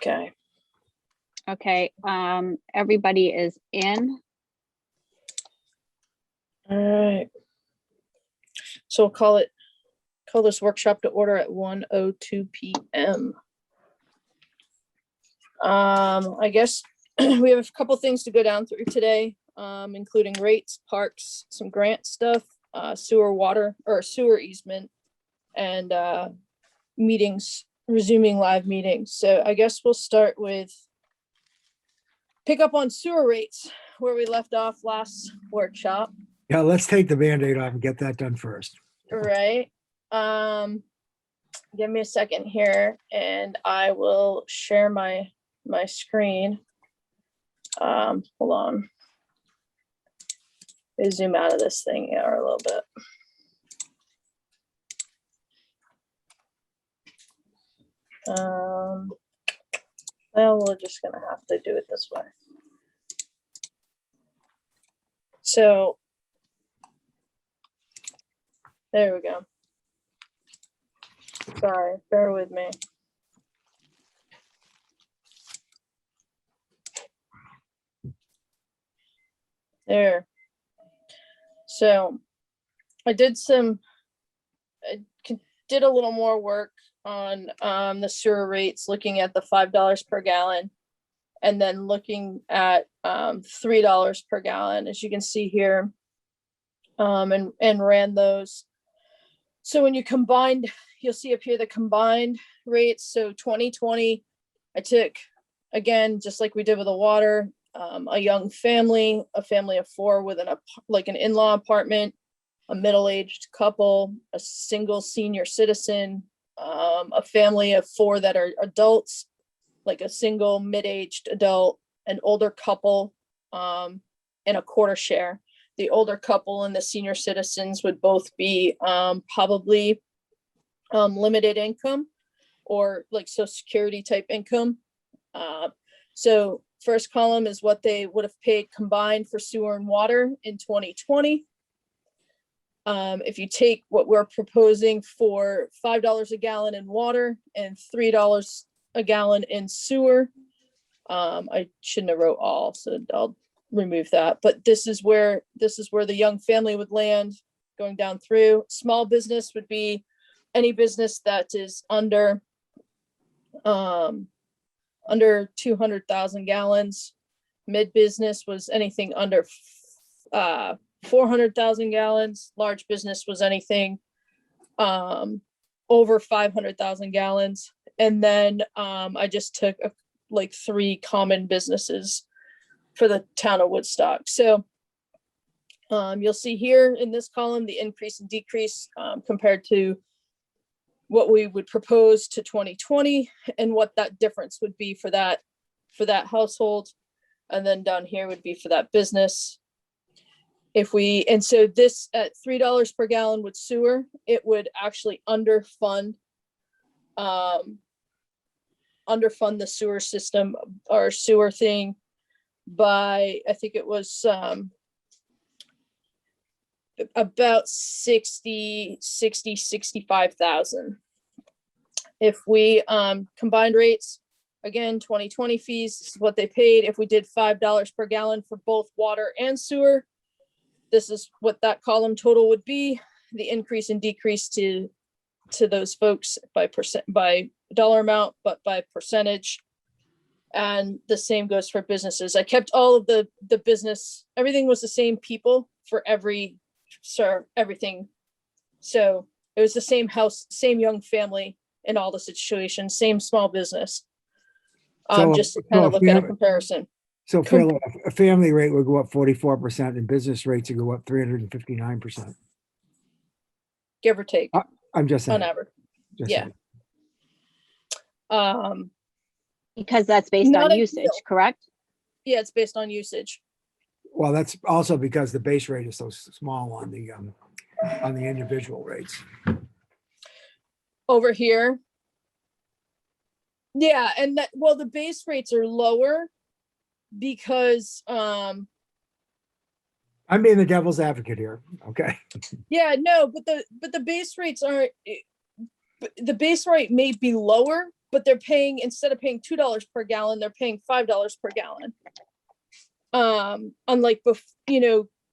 Okay. Okay, everybody is in. All right. So we'll call this workshop to order at 1:02 p.m. I guess we have a couple things to go down through today, including rates, parks, some grant stuff, sewer water or sewer easement, and meetings, resuming live meetings. So I guess we'll start with pick up on sewer rates where we left off last workshop. Yeah, let's take the Band-Aid off and get that done first. Right. Give me a second here and I will share my screen. Hold on. Let me zoom out of this thing here a little bit. Well, we're just gonna have to do it this way. So there we go. Sorry, bear with me. There. So I did did a little more work on the sewer rates, looking at the $5 per gallon and then looking at $3 per gallon, as you can see here, and ran those. So when you combined, you'll see up here the combined rates. So 2020, I took, again, just like we did with the water, a young family, a family of four with an in-law apartment, a middle-aged couple, a single senior citizen, a family of four that are adults, like a single mid-aged adult, an older couple, and a quarter share. The older couple and the senior citizens would both be probably limited income or like Social Security type income. So first column is what they would have paid combined for sewer and water in 2020. If you take what we're proposing for $5 a gallon in water and $3 a gallon in sewer, I shouldn't have wrote all, so I'll remove that. But this is where the young family would land going down through. Small business would be any business that is under 200,000 gallons. Mid business was anything under 400,000 gallons. Large business was anything over 500,000 gallons. And then I just took like three common businesses for the town of Woodstock. So you'll see here in this column the increase and decrease compared to what we would propose to 2020 and what that difference would be for that household. And then down here would be for that business. And so this at $3 per gallon with sewer, it would actually underfund the sewer system or sewer thing by, I think it was about 65,000. If we combined rates, again, 2020 fees, this is what they paid. If we did $5 per gallon for both water and sewer, this is what that column total would be. The increase and decrease to those folks by dollar amount, but by percentage. And the same goes for businesses. I kept all of the business, everything was the same people for everything. So it was the same house, same young family in all the situations, same small business. Just to kind of look at a comparison. So a family rate would go up 44% and business rates would go up 359%. Give or take. I'm just saying. On average. Yeah. Because that's based on usage, correct? Yeah, it's based on usage. Well, that's also because the base rate is so small on the individual rates. Over here. Yeah, and the base rates are lower because I'm being the devil's advocate here. Okay. Yeah, no, but the base rates aren't, the base rate may be lower, but they're paying, instead of paying $2 per gallon, they're paying $5 per gallon. Unlike,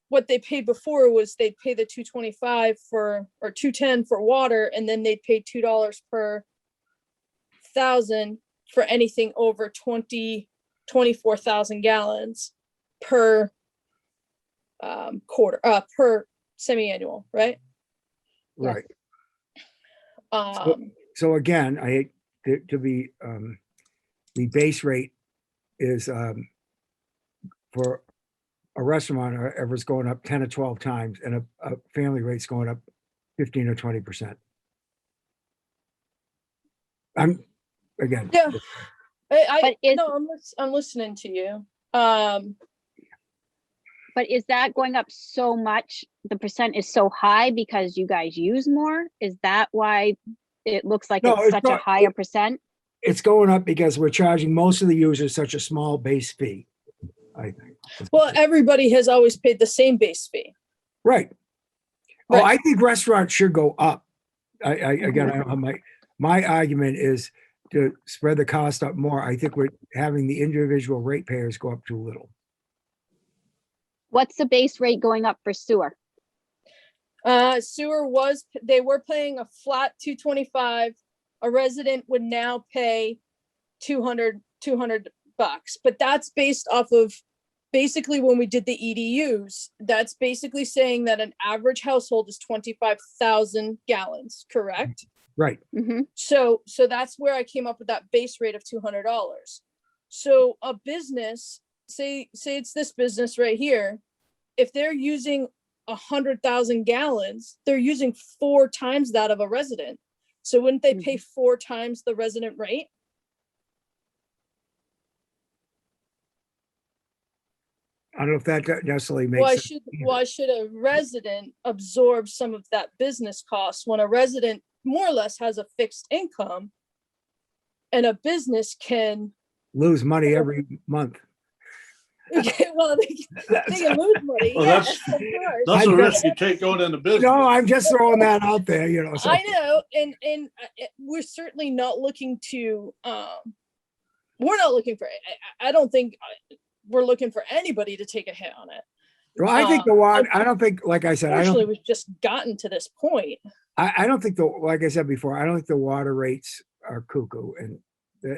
what they paid before was they'd pay the 225 or 210 for water, and then they'd pay $2 per thousand for anything over 24,000 gallons per quarter, per semi-annual, right? Right. Um, So again, I hate to be, the base rate is, for a restaurant, is going up 10 or 12 times, and a family rate's going up 15 or 20%. Again. Yeah. But is- no, I'm listening to you. But is that going up so much? The percent is so high because you guys use more? Is that why it looks like No, it's it's such a not- higher percent? It's going up because we're charging most of the users such a small base fee, I think. Well, everybody has always paid the same base fee. Right. Oh, Right. I think restaurants should go up. Again, I don't have my argument is to spread the cost up more. I think we're having the individual ratepayers go up too little. What's the base rate going up for sewer? Sewer they were paying a flat 225. A resident would now pay 200 bucks, but that's based off of basically when we did the EDUs, that's basically saying that an average household is 25,000 gallons, correct? Right. Mm-hmm. So that's where I came up with that base rate of $200. So a business, say it's this business right here, if they're using 100,000 gallons, they're using 4 times that of a resident. So wouldn't they pay 4 times the resident rate? I don't know if that necessarily makes sense. Why should a resident absorb some of that business cost when a resident more or less has a fixed income and a business can Lose money every month. well, they can lose money. Well, Yeah, that's- of course. That's a I risk you take going into business. No, I'm just throwing that out there, you know. So I know, and we're certainly not looking to. We're not looking for. I don't think we're looking for anybody to take a hit on it. well, I think the water, I don't think, like I said, Unfortunately, we've just gotten to this point. I don't think like I said before, I don't think the water rates are cuckoo, and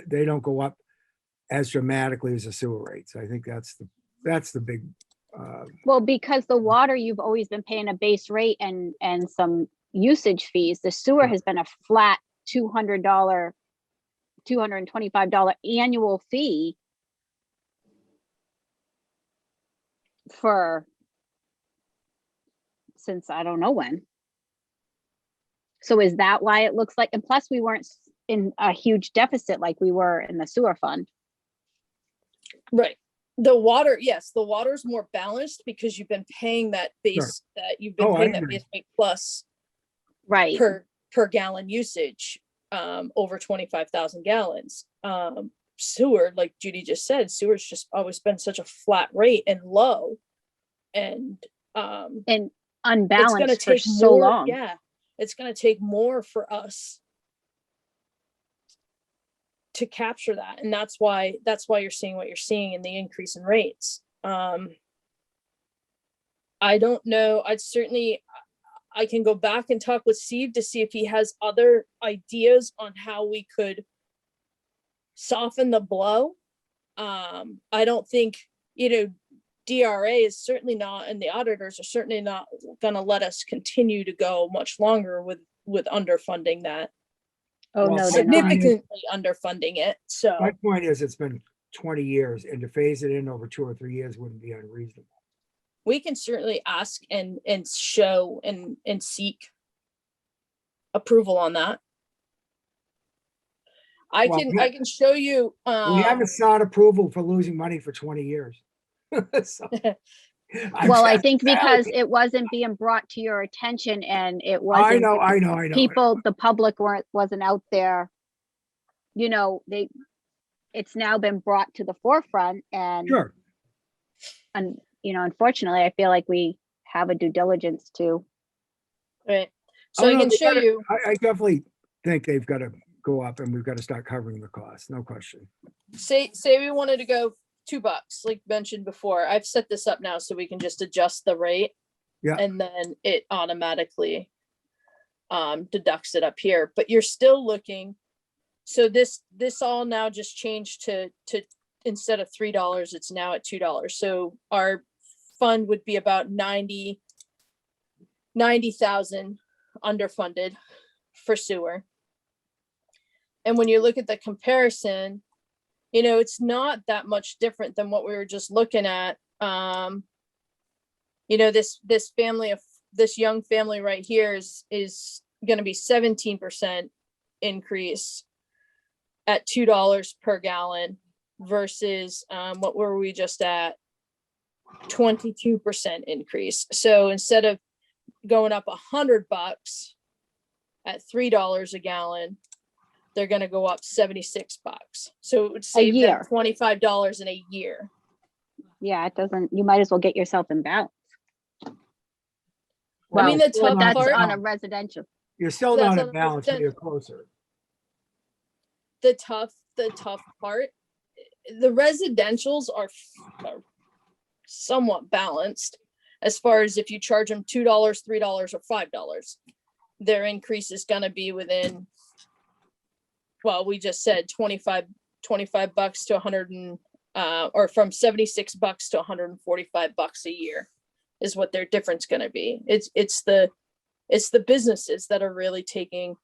they don't go up as dramatically as the sewer rates. I think that's the big, Well, because the water, you've always been paying a base rate and some usage fees. The sewer has been a flat $225 annual fee since I don't know when. So is that why it looks like, and plus we weren't in a huge deficit like we were in the sewer fund? Right. The water, yes, the water's more balanced because you've been paying that base, Oh, I agree. base rate plus Right. per gallon usage, over 25,000 gallons. Sewer, like Judy just said, sewer's just always been such a flat rate and low. And, And it's gonna unbalanced for take so more, long. yeah, it's gonna take more for us to capture that. And that's why you're seeing what you're seeing in the increase in rates. I don't know. I can go back and talk with Steve to see if he has other ideas on how we could soften the blow. I don't think, DRA is certainly not, and the auditors are certainly not gonna let us continue to go much longer with underfunding that. Oh, Well, no, they're not. Significantly underfunding it, so. my point is, it's been 20 years, and to phase it in over 2 or 3 years wouldn't be unreasonable. We can certainly ask and show and seek approval on that. I Well, can show you, We haven't sought approval for losing money for 20 years. So, Well, I I'm think sad. because it wasn't being brought to your attention and it I wasn't, know. people, the public wasn't out there. It's now been brought to the forefront and, Sure. unfortunately, I feel like we have a due diligence to. right, so Oh, I no, can they show gotta- you, I definitely think they've got to go up and we've got to start covering the cost, no question. Say we wanted to go $2, like mentioned before. I've set this up now so we can just adjust the rate. Yeah. And then it automatically deducts it up here, but you're still looking. So this all now just changed to instead of $3, it's now at $2. So our fund would be about 90,000 underfunded for sewer. And when you look at the comparison, you know, it's not that much different than what we were just looking at. You know, this young family right here is going to be 17% increase at $2 per gallon versus what were we just at? 22% increase. So instead of going up $100 at $3 a gallon, they're going to go up $76. So it would save them year. $25 in a year. Yeah, it doesn't, you might as well get yourself in balance. I mean, the Well, tough that's part, on a residential. You're still That's not on at balance, but you're closer. the tough part, the residentials are somewhat balanced as far as if you charge them $2, $3, or $5, their increase is going to be within, well, we just said 25 bucks to 100 or from $76 to $145 a year is what their difference going to be. It's the businesses that are really taking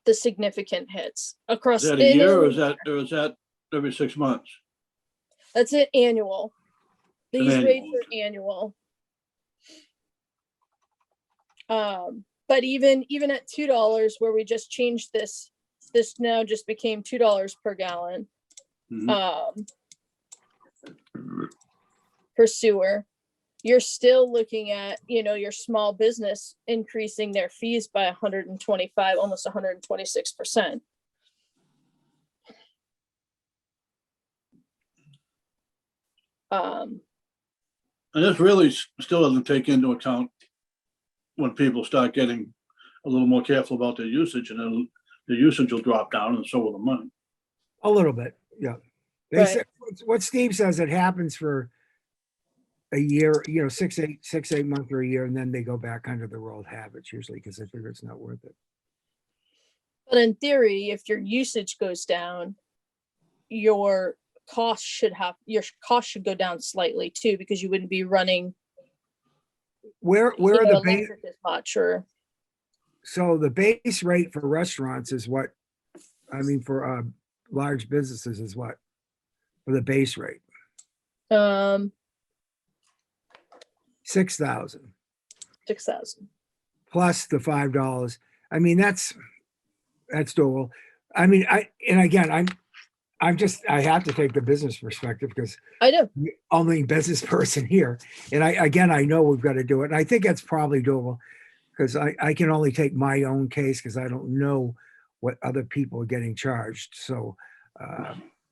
the significant hits across. Is that a year or is that every 6 months? That's it, annual. These An rates annual. are annual. But even at $2, where we just changed this now just became $2 per gallon. Mhm. For sewer, you're still looking at, you know, your small business increasing their fees by 125, almost 126%. And this really still doesn't take into account when people start getting a little more careful about their usage, and then the usage will drop down and so will the money. A little bit, yeah. They Right. said, what Steve says, it happens for a year, you know, 6-8 months or a year, and then they go back under their old habits usually because they figure it's not worth it. But in theory, if your usage goes down, your cost should go down slightly too, because you wouldn't be running Where you are know, the base? electric as much, or So the base rate for restaurants is what? I mean, for large businesses is what? For the base rate, 6,000 6,000. plus the $5. I mean, that's doable. I mean, I have to take the business perspective because I know. only business person here. And I know we've got to do it. And I think that's probably doable because I can only take my own case because I don't know what other people are getting charged. So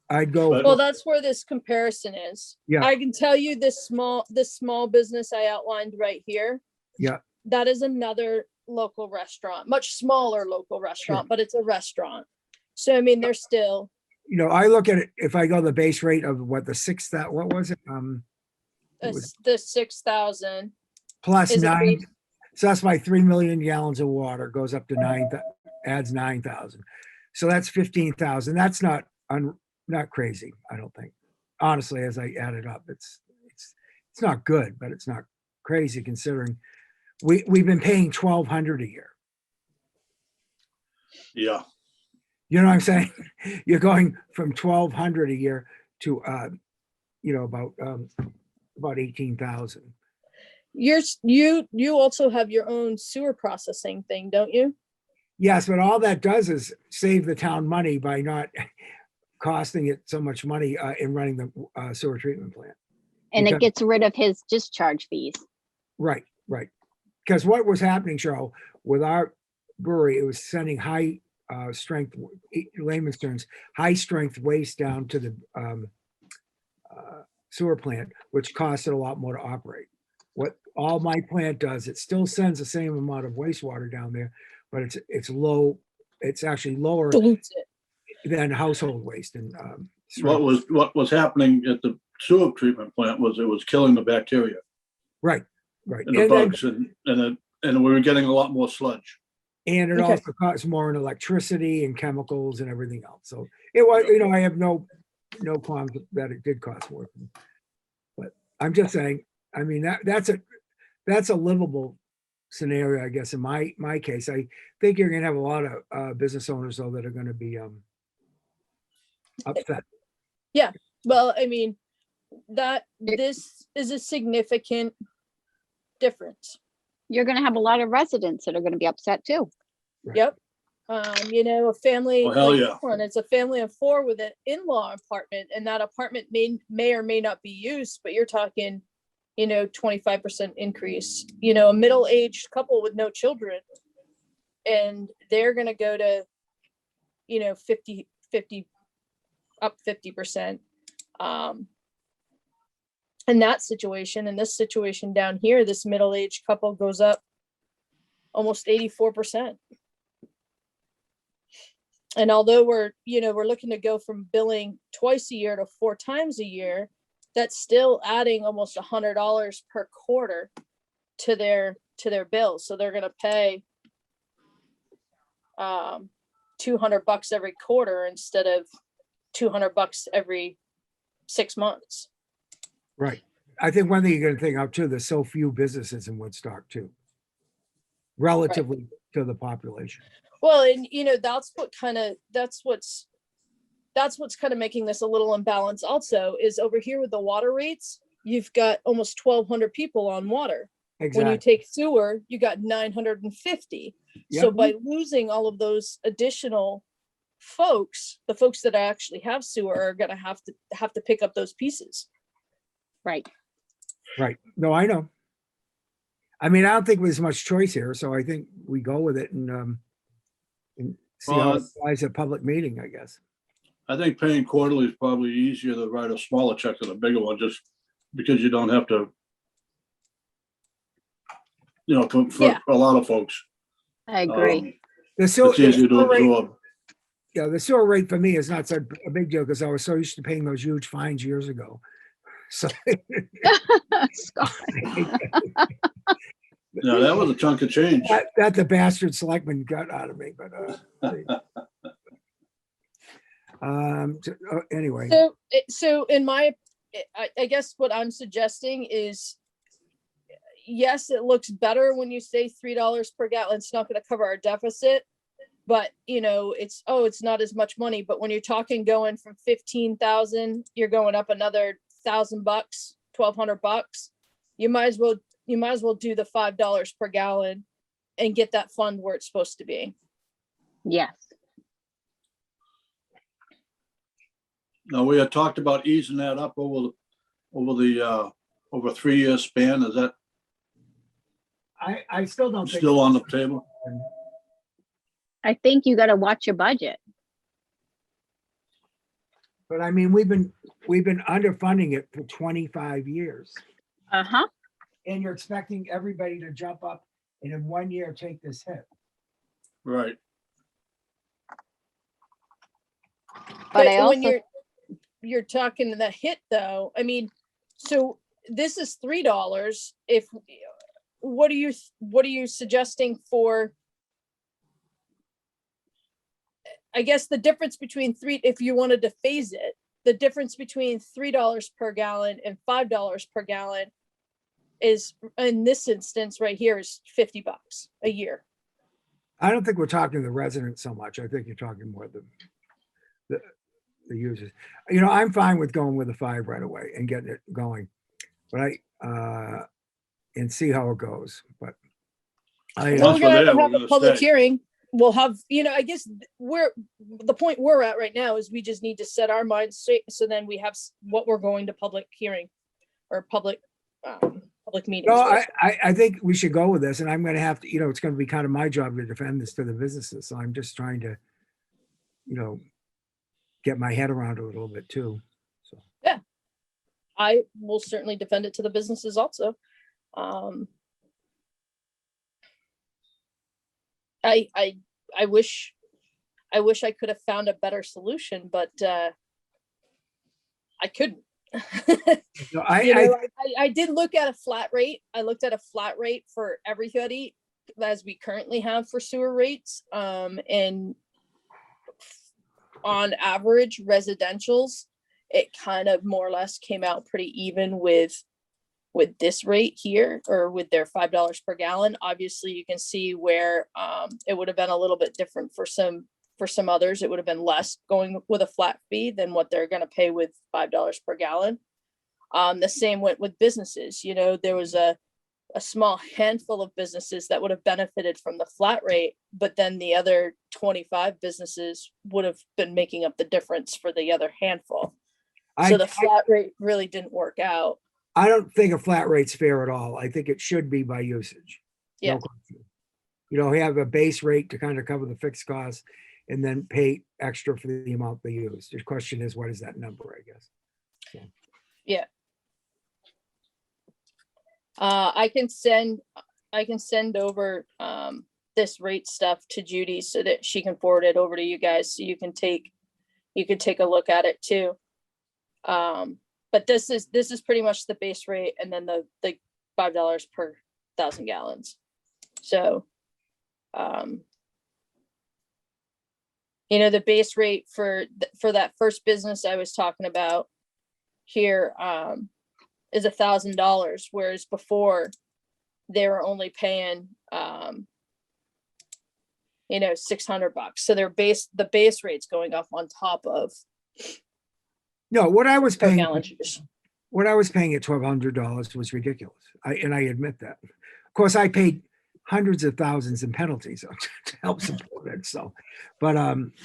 I'd go. But- Well, that's where this comparison is. Yeah. I can tell you this small business I outlined right here. Yeah. That is another local restaurant, much smaller local restaurant, but it's a restaurant. So, I mean, they're still, You know, I look at it, if I go the base rate of what the six, that, what was it? the 6,000 Plus is a 9. base. So that's my 3 million gallons of water goes up to 9, adds 9,000. So that's 15,000. That's not crazy, I don't think. Honestly, as I add it up, it's not good, but it's not crazy considering we've been paying 1,200 a year. Yeah. You know what I'm saying? You're going from 1,200 a year to about 18,000. You also have your own sewer processing thing, don't you? Yes, but all that does is save the town money by not costing it so much money in running the sewer treatment plant. And Because- it gets rid of his discharge fees. Right. Because what was happening, Cheryl, with our brewery, it was sending high strength, layman's terms, high strength waste down to the sewer plant, which costed a lot more to operate. What all my plant does, it still sends the same amount of wastewater down there, but it's low it's actually lower Dilutes it. than household waste and, What was happening at the sewer treatment plant was it was killing the bacteria right. and the bugs and we were getting a lot more sludge. And it Okay. also costs more in electricity and chemicals and everything else. So it was, you know, I have no qualms that it did cost more. But I'm just saying, I mean, that's a livable scenario, I guess, in my case. I think you're gonna have a lot of business owners though that are gonna be upset. Well, I mean, this is a significant difference. You're gonna have a lot of residents that are gonna be upset too. Right. Yep. You know, a family, Well, hell like yeah. this one, it's a family of 4 with an in-law apartment, and that apartment may or may not be used, but you're talking, you know, 25% increase. You know, a middle-aged couple with no children, and they're gonna go to, you know, 50 up 50%. In that situation, in this situation down here, this middle-aged couple goes up almost 84%. And although we're looking to go from billing twice a year to 4 times a year, that's still adding almost $100 per quarter to their bill. So they're gonna pay $200 every quarter instead of $200 every 6 months. Right. I think one thing you're gonna think of too, there's so few businesses in Woodstock too, relatively to the population. Well, and you know, that's what's kind of making this a little imbalanced also, is over here with the water rates, you've got almost 1,200 people on water. When you Exactly. take sewer, you got 950. So Yep. by losing all of those additional folks, the folks that actually have sewer are gonna have to pick up those pieces. Right. Right. No, I know. I mean, I don't think there's much choice here, so I think we go with it and see how it applies at public meeting, I guess. I think paying quarterly is probably easier to write a smaller check than a bigger one, just because you don't have to, you know, for Yeah. a lot of folks. I agree. The sewer, It's easier to absorb. yeah, the sewer rate for me is not such a big deal because I was so used to paying those huge fines years ago. So Scott. Yeah, that was a chunk of change. that the bastard selectman got out of me, but anyway, So in I guess what I'm suggesting is, yes, it looks better when you say $3 per gallon. It's not going to cover our deficit, but you know, it's not as much money. But when you're talking going from 15,000, you're going up another $1,000, $1,200. You might as well do the $5 per gallon and get that fund where it's supposed to be. Yes. Now, we had talked about easing that up over a 3-year span. Is that I still don't think still on the table? I think you gotta watch your budget. But I mean, we've been underfunding it for 25 years. Uh-huh. And you're expecting everybody to jump up and in 1 year take this hit. Right. But I when also, you're talking the hit though, I mean, so this is $3. What are you suggesting for, I guess the difference between if you wanted to phase it, the difference between $3 per gallon and $5 per gallon is, in this instance right here, is $50 a year. I don't think we're talking the residents so much. I think you're talking more the users. You know, I'm fine with going with the 5 right away and getting it going, but and see how it goes. But Once We're we're gonna there, have we're a gonna public stay. hearing. We'll have, you know, I guess the point we're at right now is we just need to set our minds straight. So then we have what we're going to public hearing or public meetings. no, with. I think we should go with this, and I'm going to have to. You know, it's going to be kind of my job to defend this to the businesses. So I'm just trying to, you know, get my head around it a little bit too. So I will certainly defend it to the businesses also. I wish I wish I could have found a better solution, but I couldn't. No, You know, I did look at a flat rate. I looked at a flat rate for everybody as we currently have for sewer rates. And on average, residentials, it kind of more or less came out pretty even with this rate here, or with their $5 per gallon. Obviously, you can see where it would have been a little bit different for some others. It would have been less going with a flat fee than what they're going to pay with $5 per gallon. The same went with businesses. You know, there was a small handful of businesses that would have benefited from the flat rate, but then the other 25 businesses would have been making up the difference for the other handful. So the flat rate really didn't work out. I don't think a flat rate's fair at all. I think it should be by usage. No Yeah. question. You know, have a base rate to kind of cover the fixed costs and then pay extra for the amount they use. The question is, what is that number, I guess? Yeah. I can send over this rate stuff to Judy so that she can forward it over to you guys, so you can take a look at it too. But this is pretty much the base rate, and then the $5 per 1,000 gallons. So, you know, the base rate for that first business I was talking about here is $1,000, whereas before they were only paying you know, $600. So the base rate's going up on top of No, what I was per paying, gallon juice. what I was paying at $1,200 was ridiculous. I admit that. Of course, I paid hundreds of thousands in penalties to help support it. So, but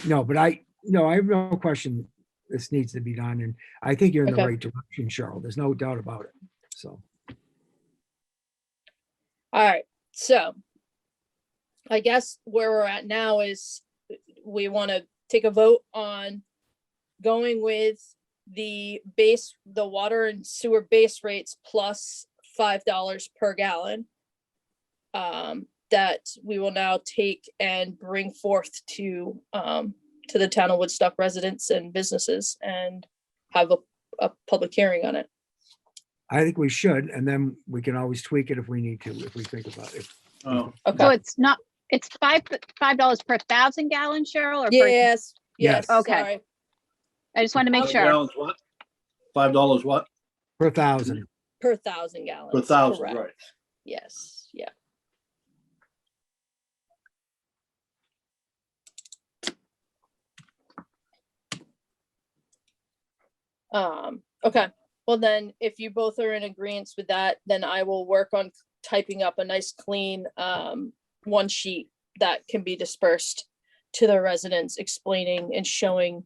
no, but I have no question this needs to be done, and I think you're in the Okay. right direction, Cheryl. There's no doubt about it. So, All right, so I guess where we're at now is we want to take a vote on going with the water and sewer base rates plus $5 per gallon. That we will now take and bring forth to the town of Woodstock residents and businesses and have a public hearing on it. I think we should, and then we can always tweak it if we need to, if we think about it. Oh, So Okay. it's $5 per 1,000 gallons, Cheryl, or per, Yes, yes, Yes. Okay. sorry. I just want to make $5 sure. gallons what? $5 what? Per 1,000. Per 1,000 gallons. Per thousand, correct. right. Yes, yeah. Okay, well then, if you both are in agreement with that, then I will work on typing up a nice clean one sheet that can be dispersed to the residents, explaining and showing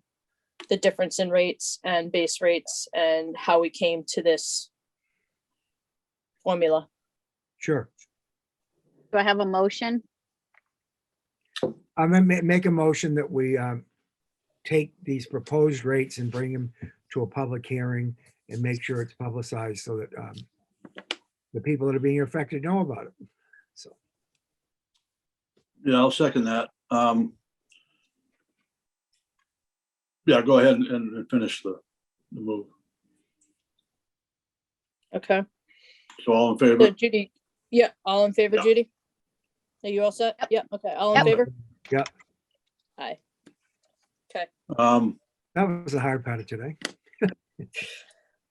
the difference in rates and base rates and how we came to this formula. Sure. Do I have a motion? I'm gonna make a motion that we take these proposed rates and bring them to a public hearing and make sure it's publicized so that the people that are being affected know about it. So, Yeah, I'll second that. Yeah, go ahead and finish the move. Okay, So all in so favor? Judy, yeah, all in favor, Yeah. Judy? Are you all set? Yeah, okay, all in Yep. favor? yeah, Aye. that was the hard part of today.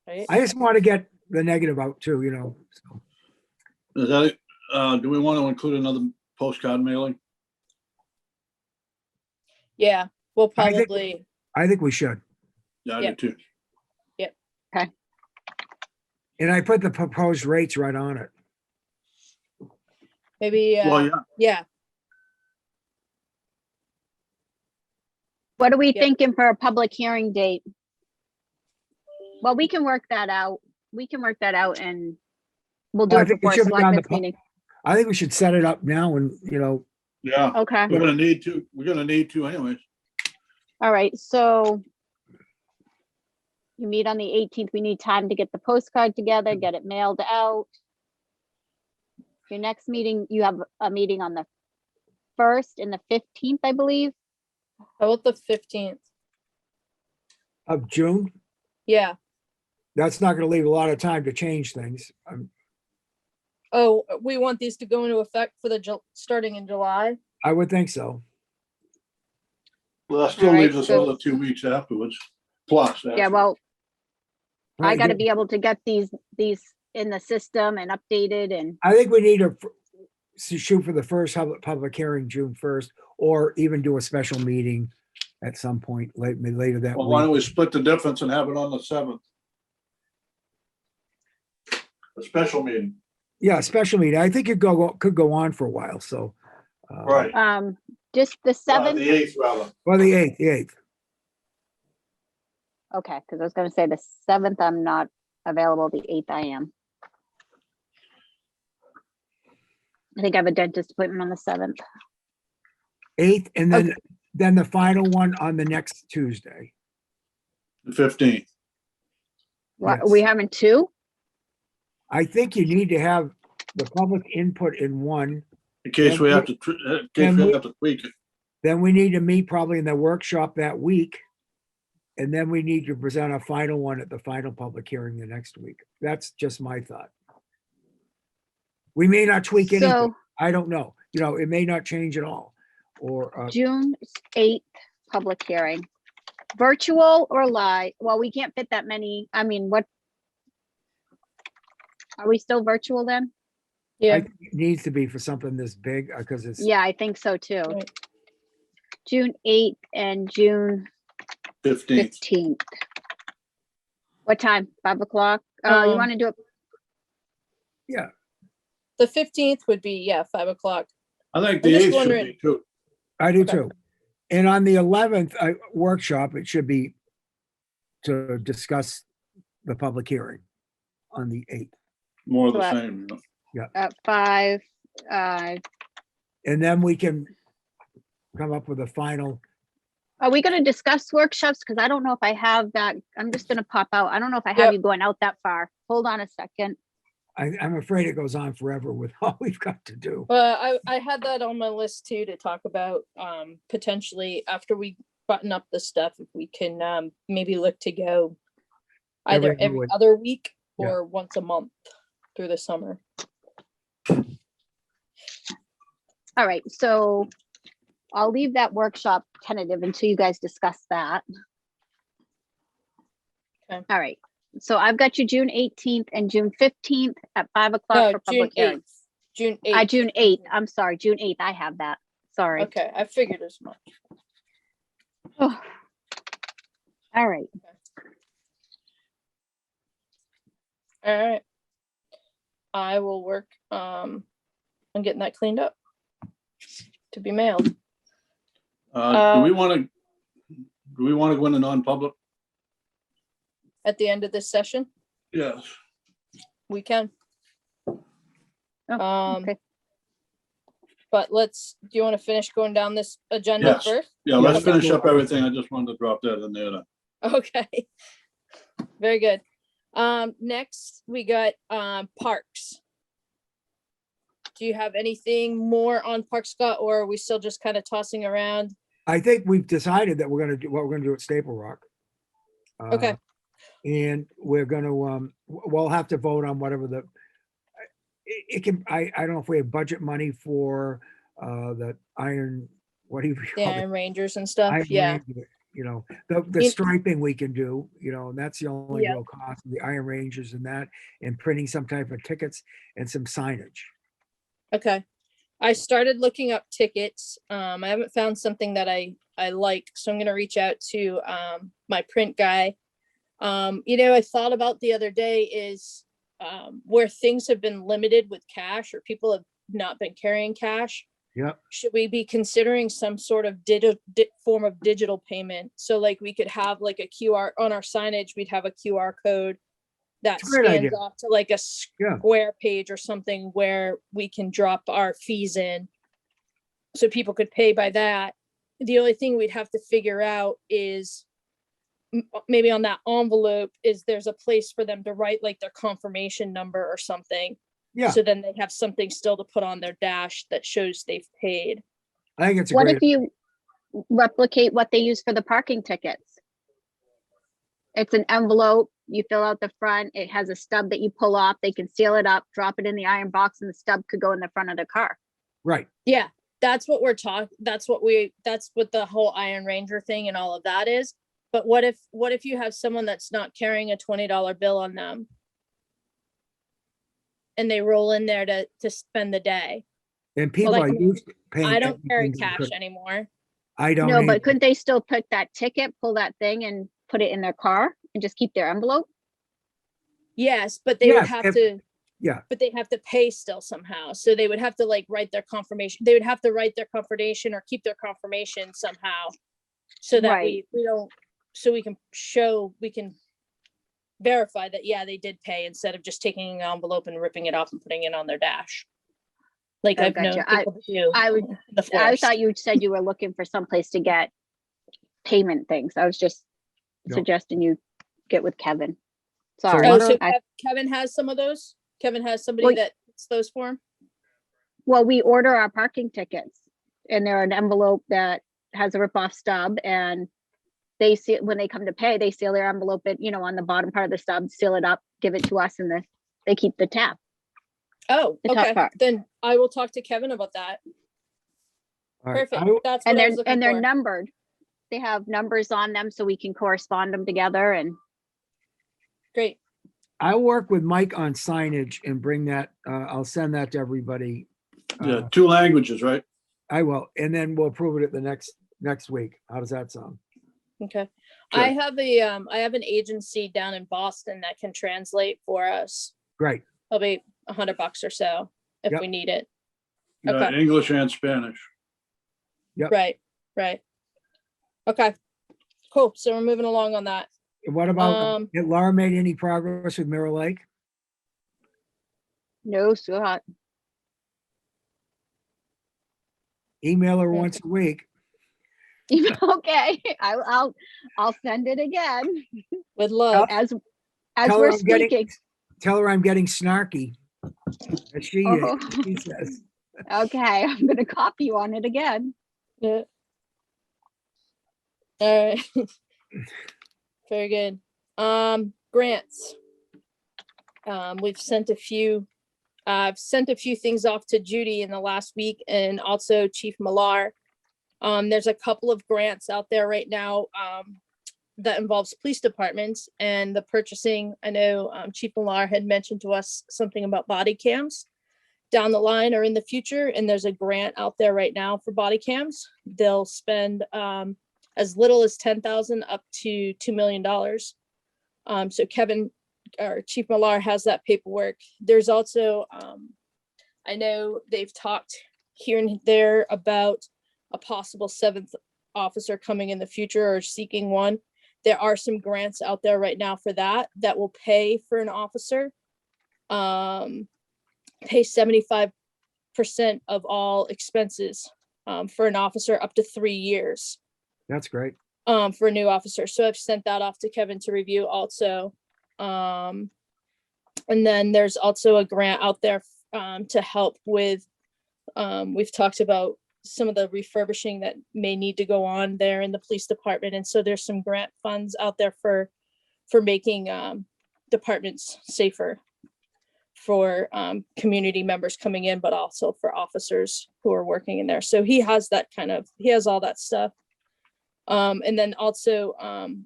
Right, I just want to get the negative out too, you know. So, Is that it? Do we want to include another postcard mailing? yeah, we'll I think- probably, I think we should. Yeah, I Yeah. do too. And I put the proposed rates right on it. maybe, Well, yeah, yeah, What are we Yeah. thinking for a public hearing date? Well, we can work that out. We can work that out and we'll do I it think it before should be on the selectmen's pu- meeting. I think we should set it up now and, you know, yeah, Okay, we're gonna need to, anyways. all right, so you meet on the 18th. We need time to get the postcard together, get it mailed out. Your next meeting, you have a meeting on the 1st and the 15th, I believe. How about the 15th? Of June. Yeah. That's not gonna leave a lot of time to change things. Oh, we want these to go into effect for the starting in July. I would think so. Well, that still All right, leaves us so- another 2 weeks afterwards, plus. Yeah, actually. well, I Right, gotta yeah. be able to get these in the system and updated and, I think we need to shoot for the first public hearing June 1st, or even do a special meeting at some point later that Well, why don't we week. split the difference and have it on the 7th? A special meeting, Yeah, a special meeting. I think it could go on for a while, so. right? just the 7th. The 8th, rather. Well, the 8th. Okay, because I was gonna say the 7th, I'm not available. The 8th I am. I think I have a dentist appointment on the 7th. 8th, and then the final one on the next Tuesday. The 15th. What, Yes. we having two? I think you need to have the public input in one. In case we have to, tweak it. Then we need to meet probably in the workshop that week. And then we need to present a final one at the final public hearing the next week. That's just my thought. We may not tweak anything. So I don't know. It may not change at all. Or, June 8th, public hearing. Virtual or live? Well, we can't fit that many. I mean, what? Are we still virtual then? Yeah. I think it needs to be for something this big, because it's. Yeah, I think so too. Right. June 8th and June 15th. 15th. What time? 5 o'clock? You Um, want to do it? Yeah, The 15th would be, yeah, 5 o'clock. I think I'm the just 8th should wondering- be too. I do Okay. too. And on the 11th workshop, it should be to discuss the public hearing on the 8th. More of the What? same. At 5, And then we can come up with a final. are we gonna discuss workshops? Because I don't know if I have that. I'm just gonna pop out. I don't know if I have Yep. you going out that far. Hold on a second. I'm afraid it goes on forever with all we've got to do. Well, I had that on my list too, to talk about, potentially after we button up the stuff, if we can, maybe look to go either Every every week. other week Yeah. or once a month through the summer. All right, so I'll leave that workshop tentative until you guys discuss that. Okay. All right, so I've got you June 18th and June 15th at 5 o'clock No, for June public hearing. 8th. June 8th. June 8th, I'm sorry, June 8th, I have that, sorry. Okay, I figured as much. Oh. All right, All right. I will work on getting that cleaned up to be mailed. Do we want to go into non-public? At the end of this session, Yes. we can. Oh, okay. But do you want to finish going down this agenda Yes. first? Yeah, Yeah, let's let's finish do up it. everything. I just wanted to drop that in there. Okay. Very good. Next we got, parks. Do you have anything more on Park, Scott, or are we still just kind of tossing around? I think we've decided that we're gonna do what we're gonna do at Staple Rock. Okay. And we're gonna, we'll have to vote on whatever it can, I don't know if we have budget money for, the iron, what do you The call it? Iron Rangers and stuff, Iron yeah. Ranger, the You- striping we can do, and that's the only Yeah. real cost, the Iron Rangers and that, and printing some type of tickets and some signage. Okay. I started looking up tickets. I haven't found something that I like, so I'm gonna reach out to my print guy. I thought about the other day is where things have been limited with cash, or people have not been carrying cash. Yep. Should we be considering some sort of form of digital payment? So like we could have like a QR on our signage, we'd have a QR code that It's a great scans idea. off to like a Yeah. square page or something where we can drop our fees in. So people could pay by that. The only thing we'd have to figure out is maybe on that envelope is there's a place for them to write like their confirmation number or something. Yeah, So then they have something still to put on their dash that shows they've paid. I think it's a What great, if you, replicate what they use for the parking tickets. It's an envelope, you fill out the front, it has a stub that you pull off, they can seal it up, drop it in the iron box, and the stub could go in the front of the car. Right. Yeah, that's what we're talking, that's what the whole Iron Ranger thing and all of that is. But what if you have someone that's not carrying a $20 bill on them? And they roll in there to spend the day. And people like, are used to paying. I don't carry everything cash because- anymore. I don't. No, either. but couldn't they still put that ticket, pull that thing and put it in their car and just keep their envelope? Yes, but they would Yes, have if- to, Yeah, but they have to pay still somehow. So they would have to like write their confirmation. They would have to write their confirmation or keep their confirmation somehow. So that Right. we don't, so we can verify that, yeah, they did pay instead of just taking an envelope and ripping it off and putting it on their dash. Like Oh, I've known gotcha. people to do. I would- in the I forest. thought you said you were looking for someplace to get payment things. I was just No. suggesting you get with Kevin. Sorry. Oh, what so I- Kevin has some of those? Kevin has somebody Well, that gets those for him? Well, we order our parking tickets and they're an envelope that has a rip-off stub, and they see when they come to pay, they seal their envelope at, on the bottom part of the stub, seal it up, give it to us, and they keep the tab. Oh, The top okay. part. Then I will talk to Kevin about that. all right. Perfect. I- That's And what I was looking they're for. numbered. They have numbers on them so we can correspond them together, and Great. I'll work with Mike on signage and bring that, I'll send that to everybody. Yeah, 2 languages, right? I will, and then we'll approve it at the next week. How does that sound? Okay. Sure. I have an agency down in Boston that can translate for us. Great. It'll be $100 or so if Yep. we need it. Yeah, Okay. English and Spanish. Yep. Right. Okay. Cool. So we're moving along on that. What about, Um, had Laura made any progress with Mirror Lake? no, so hot. Email her once a week. Okay, I'll send it again With love. as Tell we're her I'm getting- speaking. Tell her I'm getting snarky. As she is, Oh. she says. Okay, I'm gonna copy you on it again. Yeah. All right. Very good. Grants. We've sent a few, I've sent a few things off to Judy in the last week and also Chief Millar. There's a couple of grants out there right now, that involves police departments and the purchasing. I know, Chief Millar had mentioned to us something about body cams down the line or in the future, and there's a grant out there right now for body cams. They'll spend as little as 10,000 up to $2 million. So Kevin, or Chief Millar, has that paperwork. There's also, I know they've talked here and there about a possible 7th officer coming in the future or seeking one. There are some grants out there right now for that will pay for an officer. Pay 75% of all expenses for an officer up to 3 years That's great. for a new officer. So I've sent that off to Kevin to review also. And then there's also a grant out there to help with, we've talked about some of the refurbishing that may need to go on there in the police department. And so there's some grant funds out there for making departments safer for community members coming in, but also for officers who are working in there. So he has all that stuff. And then also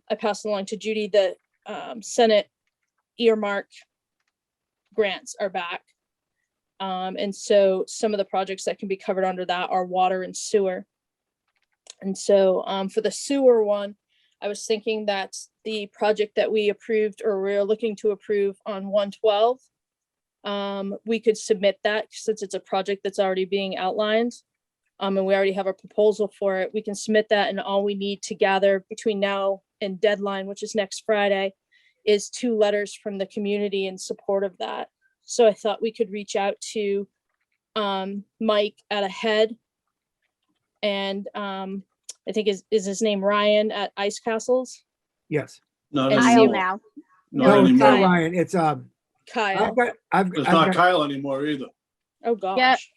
I passed along to Judy, the Senate earmark grants are back. And so some of the projects that can be covered under that are water and sewer. And so for the sewer one, I was thinking that the project that we approved or we're looking to approve on 112, we could submit that since it's a project that's already being outlined. And we already have a proposal for it. We can submit that, and all we need to gather between now and deadline, which is next Friday, is 2 letters from the community in support of that. So I thought we could reach out to Mike at Ahead, and I think is his name Ryan at Ice Castles. Yes. Not And Kyle see- anymore. now. Not No, it's not anymore. Ryan. It's, Kyle. It's not Kyle anymore either. Oh gosh.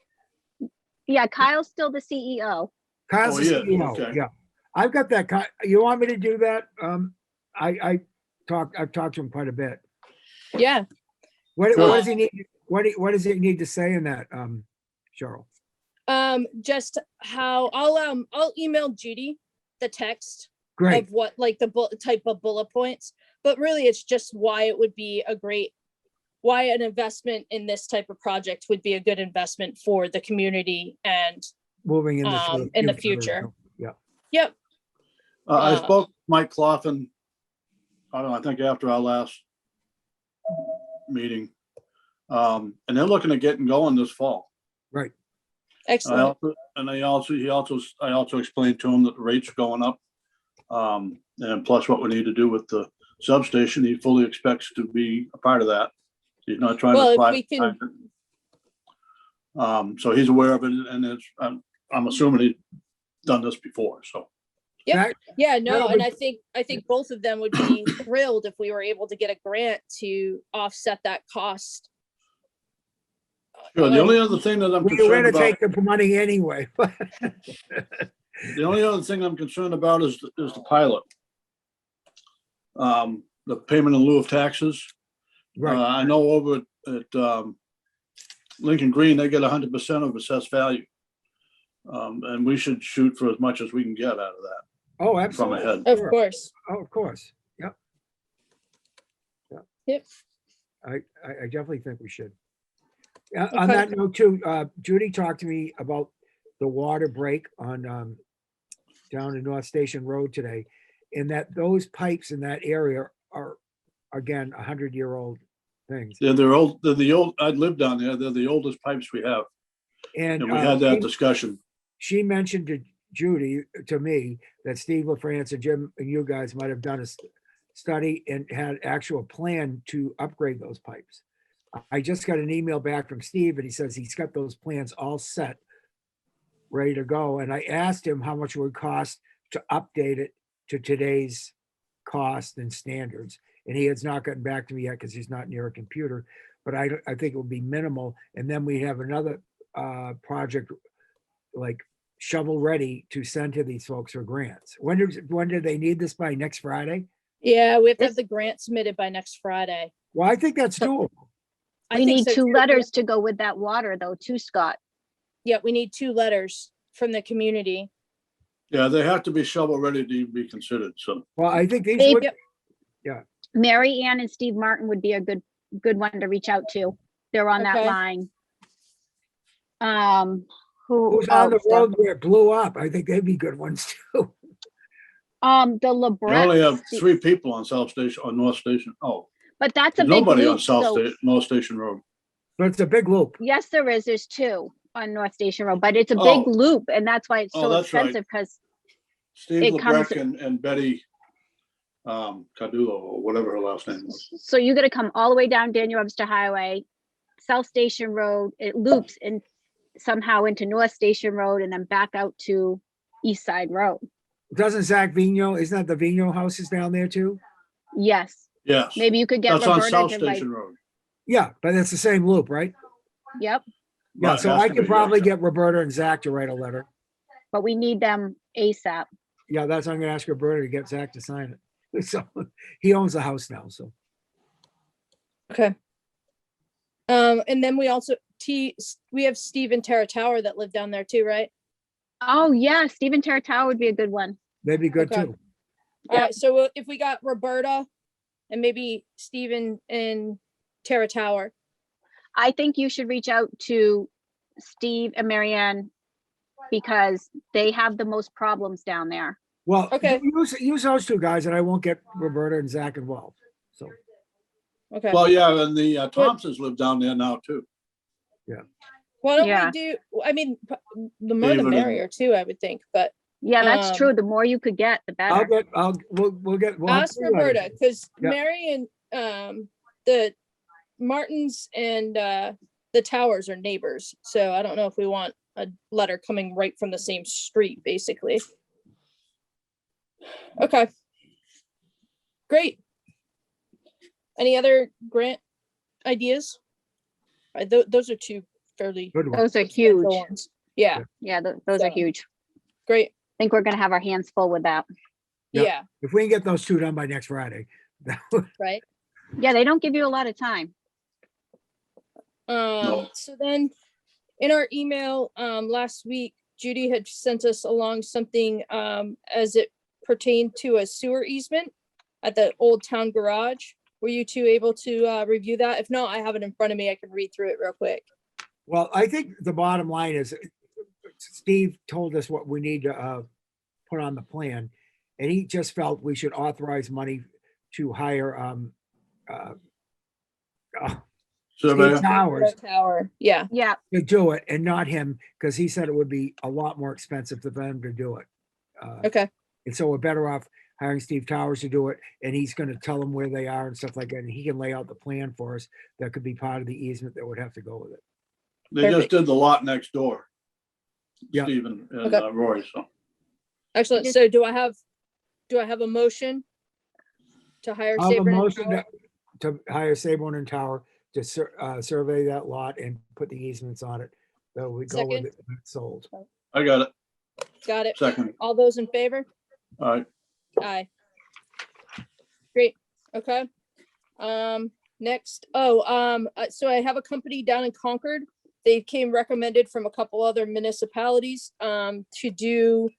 Yeah, Kyle's still the CEO. Kyle's Oh, the he is, CEO. okay. Yeah. I've got that, you want me to do that? I've talked to him quite a bit. Yeah. What Sure. does he need, what does he need to say in that, Cheryl? Just how I'll email Judy the text Great, of what like the type of bullet points, but really it's just why it would be why an investment in this type of project would be a good investment for the community and moving in in the future. Yeah, Yep. I Uh, spoke to Mike Cloughan, I don't know, I think after our last meeting. And they're looking at getting going this fall. right. Excellent. I also explained to him that the rates are going up. And plus what we need to do with the substation, he fully expects to be a part of that. He's not trying Well, to if fly. we can, So he's aware of it, and I'm assuming he's done this before, so. Yep. That- yeah, no, that'll and be- I think both of them would be thrilled if we were able to get a grant to offset that cost. Sure, the only other thing that I'm We were concerned gonna about, take the money anyway. the only other thing I'm concerned about is the pilot. The payment in lieu of taxes. Right, I know over at Lincoln Green, they get 100% of assessed value. And we should shoot for as much as we can get out of that oh, from absolutely. ahead. Of Sure. course. Oh, of course, yep. Yep. I definitely think we should. On Okay. that note too, Judy talked to me about the water break on, down in North Station Road today. And that those pipes in that area are, again, 100-year-old things. They're old, they're the old, I'd lived down there. They're the oldest pipes we have. And And we had that discussion. she mentioned to Judy, to me, that Steve LaFrance and Jim and you guys might have done a study and had actual plan to upgrade those pipes. I just got an email back from Steve and he says he's got those plans all set, ready to go. And I asked him how much it would cost to update it to today's cost and standards. And he has not gotten back to me yet because he's not near a computer, but I think it will be minimal. And then we have another project like shovel ready to send to these folks for grants. When do they need this by? Next Friday? Yeah, we have to have This- the grant submitted by next Friday. Well, I think that's doable. I We think need so two too. letters to go with that water though, too, Scott. Yeah, we need 2 letters from the community. Yeah, they have to be shovel ready to be considered, so. Well, I think these Maybe- would, Yep. Mary Ann and Steve Martin would be a good one to reach out to. They're on that Okay. line. Who who's on the else? road where it blew up? I think they'd be good ones too. The We LeBret. only have 3 people on South Station, on North Station. Oh, But that's a there's big nobody on loop, South so Station, North Station Road. But it's a big loop. yes, there is. There's 2 on North Station Road, but it's a Oh. big loop and that's why it's Oh, so that's right. expensive because Steve It comes- LeBrecq and Betty Cardulo, or whatever her last name was. so you gotta come all the way down Daniel Webster Highway, South Station Road, it loops and somehow into North Station Road and then back out to East Side Road. Doesn't Zach Vino, isn't that the Vino houses down there too? Yes, Yes, maybe you could get that's on Roberta South to like, Station Road. Yeah, but it's the same loop, right? yep, Yeah, But so has I to could be, probably yeah. get Roberta and Zach to write a letter. but we need them ASAP. Yeah, that's, I'm gonna ask Roberta to get Zach to sign it. So he owns the house now, so. Okay. And then we also we have Steve and Terra Tower that live down there too, right? Oh, yeah, Stephen Terratower would be a good one. They'd be good Okay. too. All right, so if we got Roberta and maybe Steven and Terra Tower. I think you should reach out to Steve and Marianne because they have the most problems down there. Well, Okay. use those 2 guys and I won't get Roberta and Zach involved. So, Okay, Well, yeah, and the Thompsons live down there now too. why don't yeah. we do, I mean, the more the David and- merrier too, I would think, but Yeah, that's Um, true. The more you could get, the better. we'll have ask 3 letters. Roberta, because Yeah. Mary and the Martins and the Towers are neighbors, so I don't know if we want a letter coming right from the same street, basically. Okay. Great. Any other grant ideas? Those are 2 fairly Good one. Those are substantial huge. ones. Yeah, Yeah, those are So- huge. great. think we're gonna have our hands full with that. Yep. Yeah, If we can get those two done by next Friday. right. Yeah, they don't give you a lot of time. So then in our email, last week, Judy had sent us along something, as it pertained to a sewer easement at the old town garage. Were you two able to, review that? If not, I have it in front of me. I can read through it real quick. Well, I think the bottom line is Steve told us what we need to put on the plan. And he just felt we should authorize money to hire Surveyor, Steve Towers Tower, yeah, Yeah, to do it and not him, because he said it would be a lot more expensive for them to do it. okay, And so we're better off hiring Steve Towers to do it, and he's gonna tell them where they are and stuff like that, and he can lay out the plan for us. That could be part of the easement that would have to go with it. they just Perfect. did the lot next door. Yeah. Stephen and Okay. Roy, so. excellent. Just- So do I have a motion to hire I'll have a Saber and motion Tower? to hire Saborn and Tower to survey that lot and put the easements on it. So we go with Second. it when it's sold. I got it. Got it. Second. All those in favor? All right. Aye. Great, okay. Next, so I have a company down in Concord. They came recommended from a couple other municipalities, to do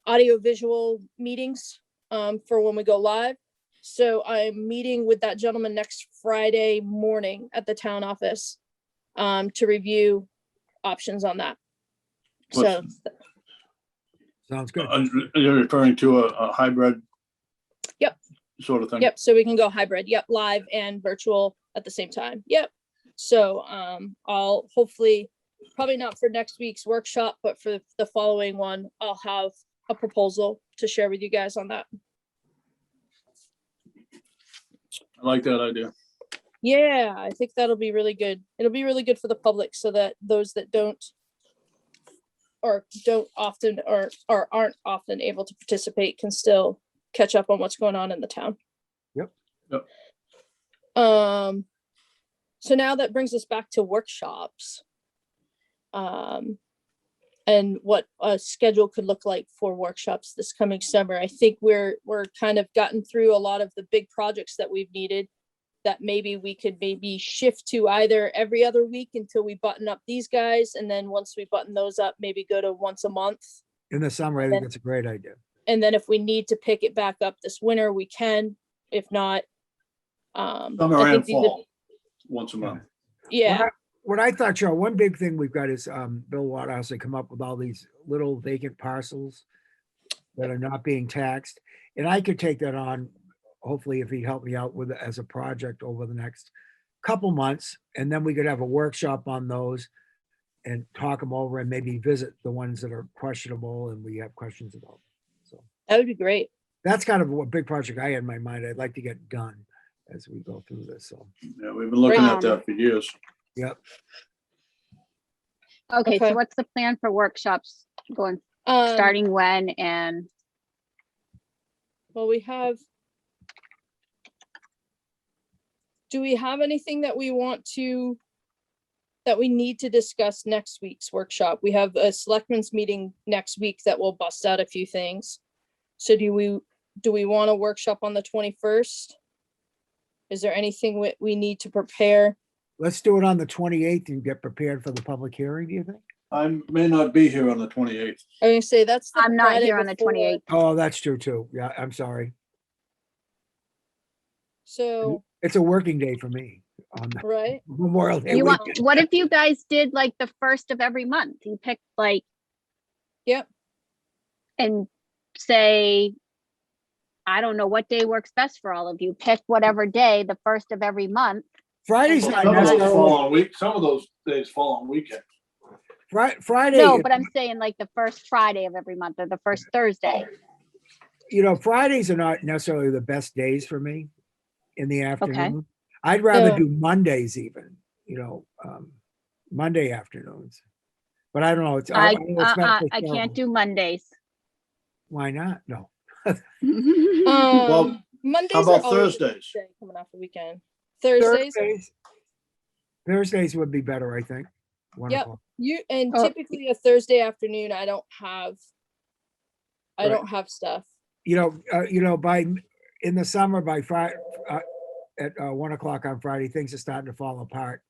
audio-visual meetings, for when we go live. So I'm meeting with that gentleman next Friday morning at the town office, to review options on that. So, Sounds good. You're referring to a hybrid? Yep. Sort of thing? yep, so we can go hybrid, yep, live and virtual at the same time, yep. So, I'll hopefully, probably not for next week's workshop, but for the following one, I'll have a proposal to share with you guys on that. I like that idea. Yeah, I think that'll be really good. It'll be really good for the public so that those that don't often or aren't often able to participate can still catch up on what's going on in the town. Yep. Yep. So now that brings us back to workshops. And what a schedule could look like for workshops this coming summer. I think we're kind of gotten through a lot of the big projects that we've needed, that maybe we could maybe shift to either every other week until we button up these guys. And then once we button those up, maybe go to once a month. In the summer, I think it's a great idea. And then if we need to pick it back up this winter, we can. If not, Summer I think and these are- fall, once a month. yeah, What I thought, Joe, one big thing we've got is Bill Waterhouse to come up with all these little vacant parcels that are not being taxed. And I could take that on, hopefully, if he'd help me out with it as a project over the next couple months. And then we could have a workshop on those and talk them over and maybe visit the ones that are questionable and we have questions about. So that would be great. that's kind of a big project I had in my mind I'd like to get done as we go through this. So, Yeah, we've been looking at that for years. yep. okay, Okay. so what's the plan for workshops going, starting when and, Well, do we have anything that we need to discuss next week's workshop? We have a selectmen's meeting next week that will bust out a few things. So do we want a workshop on the 21st? Is there anything we need to prepare? Let's do it on the 28th and get prepared for the public hearing, do you think? I may not be here on the 28th. I'm gonna say that's the I'm not Friday here on the before. 28th. Oh, that's true too. Yeah, I'm sorry. So, It's a working day for me on the right, Memorial Day You want, weekend. what if you guys did like the first of every month? You pick like, yep, and say, I don't know what day works best for all of you. Pick whatever day, the first of every month. Friday's Some not Some of those necessarily, fall on week, some of those days fall on weekend. Friday, No, but I'm saying like the first Friday of every month or the first Thursday. Fridays are not necessarily the best days for me in the afternoon. I'd rather Yeah. do Mondays even, Monday afternoons. But I don't know. It's, I, know it's medical I can't terrible. do Mondays. Why not? No. Mondays How are about always a good Thursdays? day coming off the weekend. Thursdays, Thursdays would be better, I think. 1 Yep. o'clock. and Oh. typically a Thursday afternoon, I don't have I Right. don't have stuff. In the summer by Friday, at 1 o'clock on Friday, things are starting to fall apart.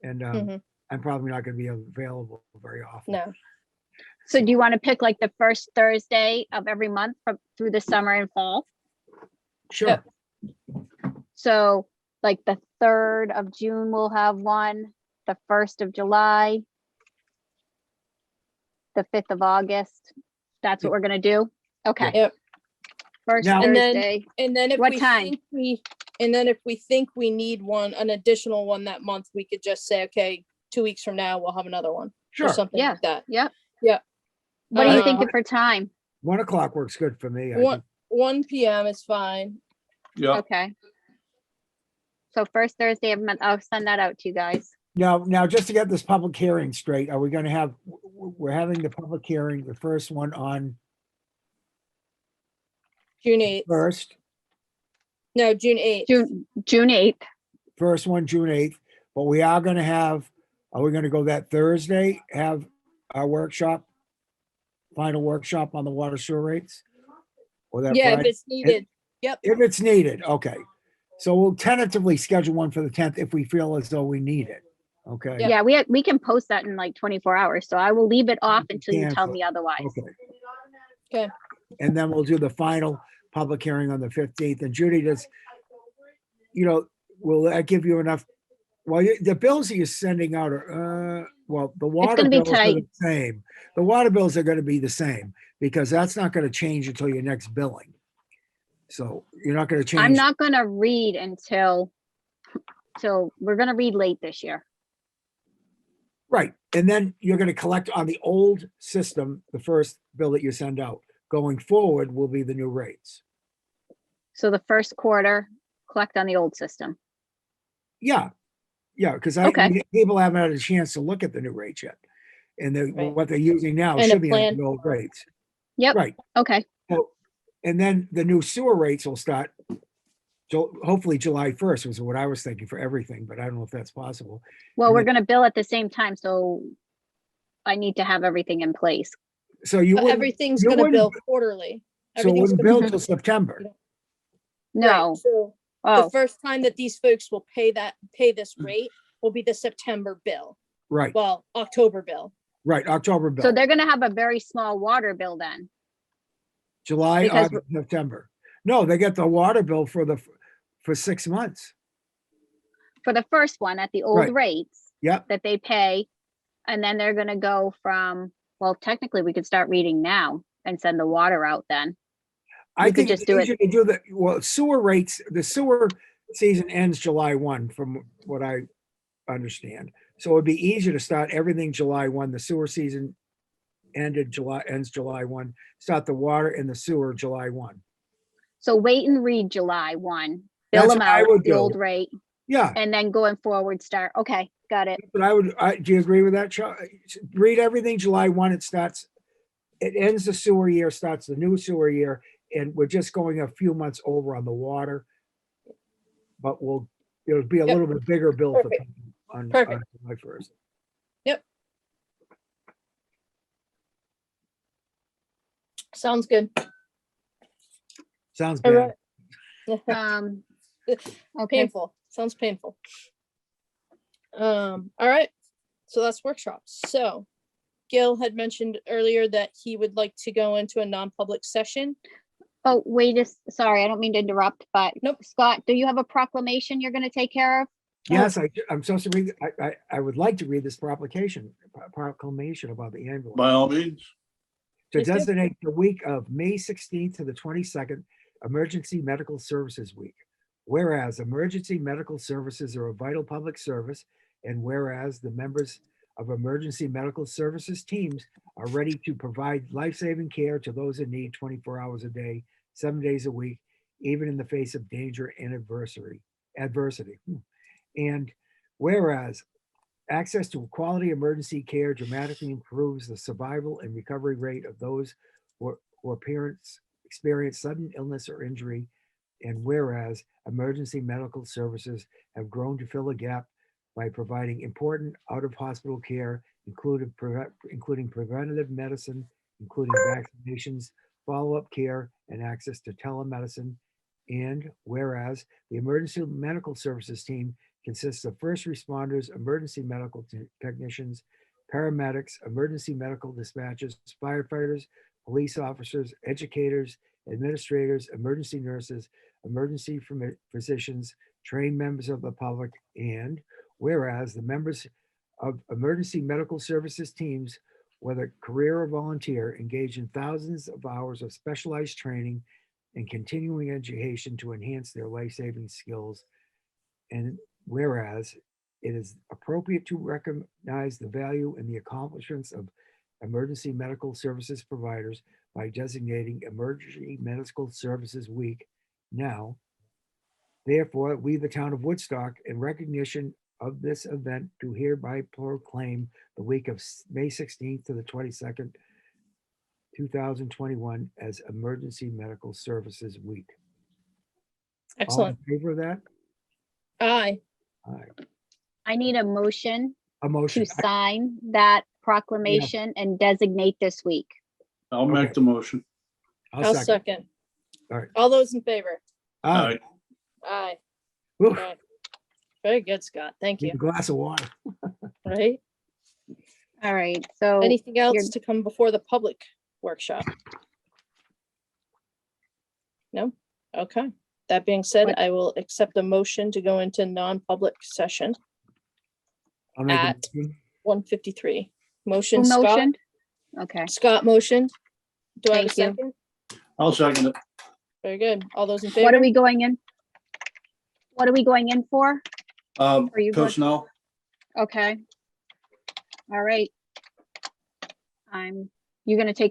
And Mhm. I'm probably not gonna be available very often. No, So do you want to pick like the first Thursday of every month through the summer and fall? Sure. Yep. So like the 3rd of June, we'll have one, the 1st of July, the 5th of August. That's what we're gonna do? Okay. Yep. First Now- And then- Thursday, and then if What we time? think we need an additional one that month, we could just say, okay, 2 weeks from now, we'll have another one. Or Sure. something Yeah. like that. yep. Yeah. What are you Uh, thinking for time? 1 o'clock works good for me. I One, think. 1 PM is fine. Yeah, Okay. So first Thursday of the month, I'll send that out to you guys. Now, just to get this public hearing straight, are we gonna have, we're having the public hearing, the first one on June 8th. No, June 8th. June 8th. first one, June 8th, but we are gonna have, are we gonna go that Thursday, have our workshop? Final workshop on the water sewer rates? Or that Yeah, if Friday? it's needed. Yep. If it's needed, okay. So we'll tentatively schedule one for the 10th if we feel as though we need it, okay? Yeah. Yeah, we can post that in like 24 hours. So I will leave it off until you tell Cancel. me otherwise. Okay. Okay. And then we'll do the final public hearing on the 15th. And Judy, will that give you enough? Well, the bills that you're sending out are, the water gonna be bills are tight. the same. The water bills are gonna be the same because that's not gonna change until your next billing. So you're not gonna I'm change. not gonna read until we're gonna read late this year. Right. And then you're gonna collect on the old system, the first bill that you send out. Going forward will be the new rates. So the first quarter, collect on the old system. Yeah. Yeah, because Okay. people haven't had a chance to look at the new rates yet. And Right. what they're using now And a should be on plan. the old rates. Yep. Right. Okay. So, and then the new sewer rates will start, hopefully July 1st was what I was thinking for everything, but I don't know if that's possible. Well, And we're then- gonna bill at the same time, so I need to have everything in place. So you wouldn't, Everything's you gonna wouldn't- bill quarterly. so it Everything's wouldn't gonna bill till September. Right, No. so the Oh, first time that these folks will pay this rate will be the September bill. Right, Well, October bill. right, October so bill, they're gonna have a very small water bill then. July, because August, September. No, they get the water bill for 6 months. For the first one at the old Right. rates Yep, that they pay. And then they're gonna go from, well, technically we could start reading now and send the water out then. I We could think just it's do it- easier to do sewer rates, the sewer season ends July 1 from what I understand. So it'd be easier to start everything July 1. The sewer season ends July 1. Start the water and the sewer July 1. So wait and read July 1, bill That's them what I out would the do. old rate, Yeah, and then going forward, start, okay, got it. but do you agree with that, read everything July 1, it ends the sewer year, starts the new sewer year, and we're just going a few months over on the water. But it'll be a Yep. little bit bigger bill for Perfect. people on Perfect. July 1st. Sounds good. Sounds All bad. right. Okay, Painful. Sounds painful. All right. So that's workshops. So Gil had mentioned earlier that he would like to go into a non-public session. oh, wait, sorry, I don't mean to interrupt, but Nope. Scott, do you have a proclamation you're gonna take care of? Yes, I'm supposed to read, I would like to read this proclamation about the ambulance. by all means. To Yes, sir. designate the week of May 16th to the 22nd, Emergency Medical Services Week. Whereas emergency medical services are a vital public service, and whereas the members of emergency medical services teams are ready to provide life-saving care to those in need 24 hours a day, 7 days a week, even in the face of danger and adversity. And whereas access to quality emergency care dramatically improves the survival and recovery rate of those who experience sudden illness or injury. And whereas emergency medical services have grown to fill a gap by providing important out-of-hospital care, including preventative medicine, including vaccinations, follow-up care, and access to telemedicine. And whereas the emergency medical services team consists of first responders, emergency medical technicians, paramedics, emergency medical dispatchers, firefighters, police officers, educators, administrators, emergency nurses, emergency physicians, trained members of the public. And whereas the members of emergency medical services teams, whether career or volunteer, engage in thousands of hours of specialized training and continuing education to enhance their life-saving skills. And whereas it is appropriate to recognize the value and the accomplishments of emergency medical services providers by designating Emergency Medical Services Week now. Therefore, we, the town of Woodstock, in recognition of this event, do hereby proclaim the week of May 16th to the 22nd, 2021 as Emergency Medical Services Week. All in Excellent. favor of that? Aye. Aye. I need a motion A to motion. sign that proclamation and designate this week. I'll make Okay. the motion. I'll second. All right. All those in favor? Aye. Aye. Whew, Okay. Very good, Scott. Thank need you. a glass of water. Right? All right, so Anything else you're- to come before the public workshop? No? Okay. That being said, What- I will accept a motion to go into non-public session, I'll make a At- motion. 1:53. who Motion Scott, motioned? Okay, Scott motioned. Do I have a Thank you. second? I'll second it. Very good. All those in favor? what are we going in? What are we going in for? Are you going- Personnel, Okay. All right. You're gonna take